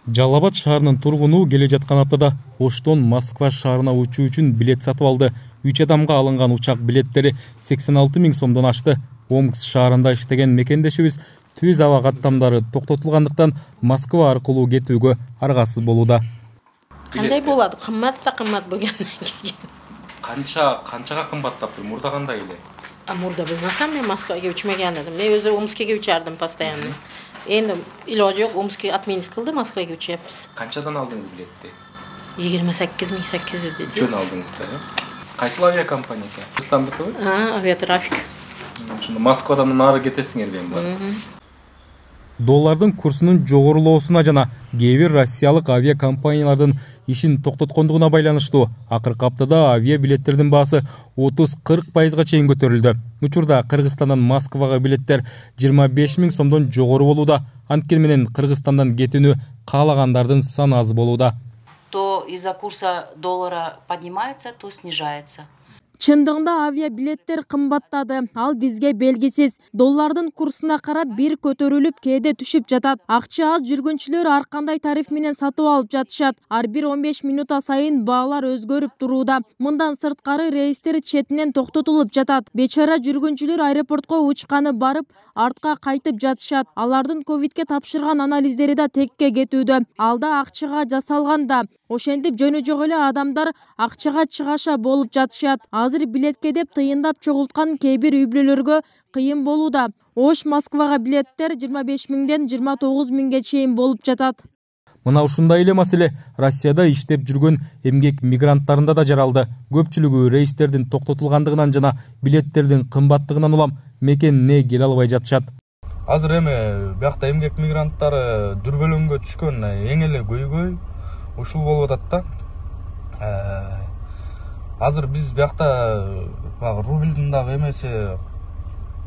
Жалал Абад шаарынын тургуну келе жаткан аптада Оштон Москва шаарына учуу үчүн билет сатып алды. 3 адамга алынган учак билеттери 86 000 сомдон ашты. Омск шаарында иштеген мекендешибиз түз аба каттамдары токтотулгандыктан Москва аркылуу кетүүгө аргасыз болууда. Кандай болот? Кымбат да кымбат болгондон кийин. Канчага кымбаттаптыр? Мурда кандай эле? Мурда bilmasam men Moskvaga uchmagan edim. Men o'zi Omskga uchardim постоянно. Endi iloji yo'q, Omskga отменить qildi, Moskvaga uchyapmiz. Qanchadan aldingiz biletni? 28 800 dedi. Uchun aldingizda. Qaysi aviakompaniya ekan? Qirg'izistondikimi? Ha, Aviatrafik. Shunda Moskvadan nari ketesingер ben бар. Доллардын курсунун жогорулоосуна жана кээ бир Россиялык авиакомпаниялардын ишин токтоткондугуна байланыштуу акыркы аптада авиа билеттердин баасы 30-40% чейин көтөрүлдү. Учурда Кыргызстандан Москвага билеттер 25 000 сомдон жогору болууда. Анткени менен Кыргызстандан кетүүнү каалагандардын саны аз болууда. То из-за курса доллара поднимается, то снижается. Чындыгында авиа билеттер кымбаттады. Ал бизге белгисиз. Доллардын курсуна карап бир көтөрүлүп, кээде түшүп жатат. Акча аз жүргүнчүлөр ар кандай тариф менен сатып алып жатышат. Ар бир 15 минута сайын баалар өзгөрүп турууда. Мындан сырткары рейстер четинен токтотулуп жатат. Бечара жүргүнчүлөр аэропортко учканы барып, артка кайтып жатышат. Алардын ковидке тапшырган анализдери да текке кетүүдө. Алда акчага жасалганда. Ошентип жөнү жок эле адамдар акчага чыгаша болуп жатышат. Азыр билетке деп тыйындап чогулткан кээ бир үй бүлөлөргө кыйын болууда. Ош Москвага билеттер 25 000ден 29 000ге чейин болуп жатат. Мына ушундай эле маселе Россияда иштеп жүргөн эмгек мигранттарында да жаралды. Көпчүлүгү рейстердин токтотулгандыгынан жана билеттердин кымбаттыгынан улам мекенине келе албай жатышат. Азыр эми биякта эмгек мигранттары дүрбөлөңгө түшкөн эң эле көйгөй ушул болуп атат да. Азыр биз биякта рубльдин дагы эмеси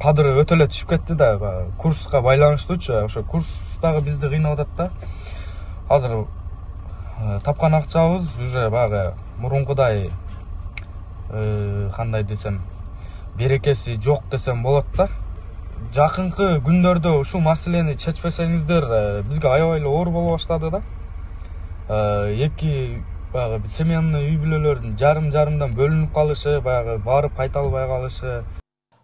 кадыры өтө эле түшүп кетти да, курска байланыштуучу. Ошо курс дагы бизди кыйнап атат да. Азыр тапкан акчабыз уже баягы мурункудай кандай десем, берекеси жок десем болот да. Жакынкы күндөрдө ушул маселени чечпесеңиздер, бизге аябай эле оор боло баштады да. Эки баягы семьяный үй бүлөлөрдүн жарым-жарымдан бөлүнүп калышы, баягы барып кайта албай калышы.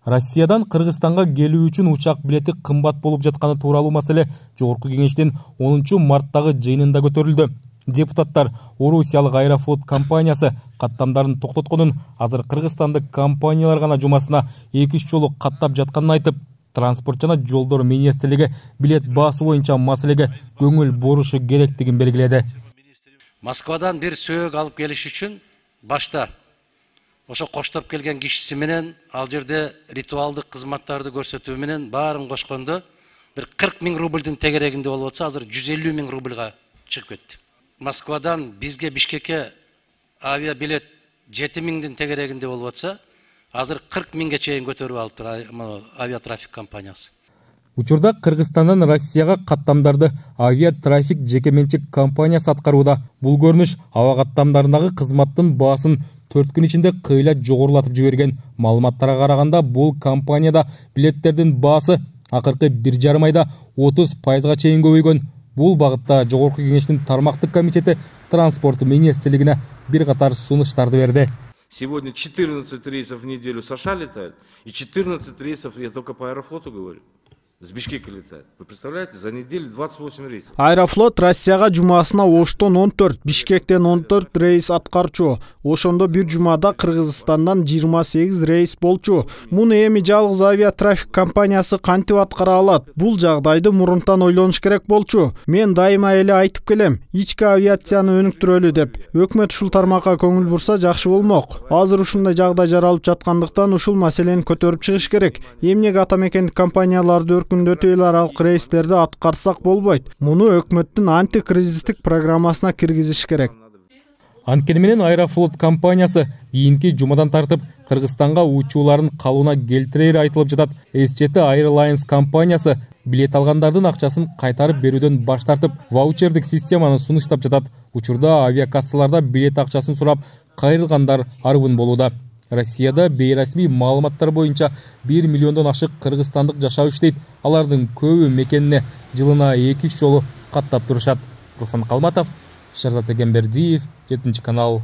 Россиядан Кыргызстанга келүү үчүн учак билети кымбат болуп жатканы тууралуу маселе Жогорку Кеңештин 10 марттагы жыйынында көтөрүлдү. Депутаттар Орусиялык Аэрофлот компаниясы каттамдарын токтотконун, азыр кыргызстандык компаниялар гана жумасына 2-3 жолу каттап жатканын айтып, Транспорт жана жолдор министрлиги билет баасы боюнча маселеге көңүл бурушу керектигин белгиледи. Москвадан бир сөөгү алып келиш үчүн башта ошо коштоп келген кишиси менен ал жерде ритуалдык кызматтарды көрсөтүү менен баарын кошкондо бир 40 000 рубльдин тегерегинде болуп атса, азыр 150 000 рубльга чыгып кетти. Москвадан бизге Бишкекке авиа билет 7 000дин тегерегинде болуп атса, азыр 40 000ге чейин көтөрүп алыптыр авиатрафик компаниясы. Учурда Кыргызстандан Россияга каттамдарды авиатрафик жеке менчик компаниясы аткарууда. Бул көрүнүш аба каттамдарындагы кызматтын баасын 4 күн ичинде кыйла жогорулатып жиберген. Маалыматтарга караганда, бул компанияда билеттердин баасы акыркы 1,5 айда 30% чейин көбөйгөн. Бул багытта Жогорку Кеңештин тармактык комитети транспорт министрлигине бир катар сунуштарды берди. Сегодня 14 рейсов в неделю США летают, и 14 рейсов, я только по Аэрофлоту говорю, с Бишкека летает. Вы представляете, за неделю 28 рейсов. Аэрофлот Россияга жумасына Оштон 14, Бишкектен 14 рейс аткарчу. Ошондо бир жумада Кыргызстандан 28 рейс болчу. Муну эми жалгыз авиатрафик компаниясы кантип аткара алат? Бул жагдайды мурунтан ойлонуш керек болчу. Мен дайыма эле айтып келем, ички авиацияны өнүктүрөлү деп. Өкмөт ушул тармакка көңүл бурса жакшы болмок. Азыр ушундай жагдай жаралып жаткандыктан ушул маселени көтөрүп чыгыш керек. Эмнеге ата мекендик компанияларды өтө эл аралык рейстерди аткарсак болбойт. Муну өкмөттүн антикризистик программасына киргизиш керек. Анткени менен Аэрофлот компаниясы кийинки жумадан тартып Кыргызстанга учууларын калууна келтирери айтылып жатат. SJT Airlines компаниясы билет алгандардын акчасын кайтарып берүүдөн баш тартып, ваучердик системаны сунуштап жатат. Учурда авиакассаларда билет акчасын сурап кайрылгандар арбын болууда. Россияда бейрасмий маалыматтар боюнча 1 миллиондон ашык кыргызстандык жашап иштейт. Алардын көбү мекенине жылына 2-3 жолу каттап турушат. Руслан Қалматов, Шерзат Егембердиев, 7 канал.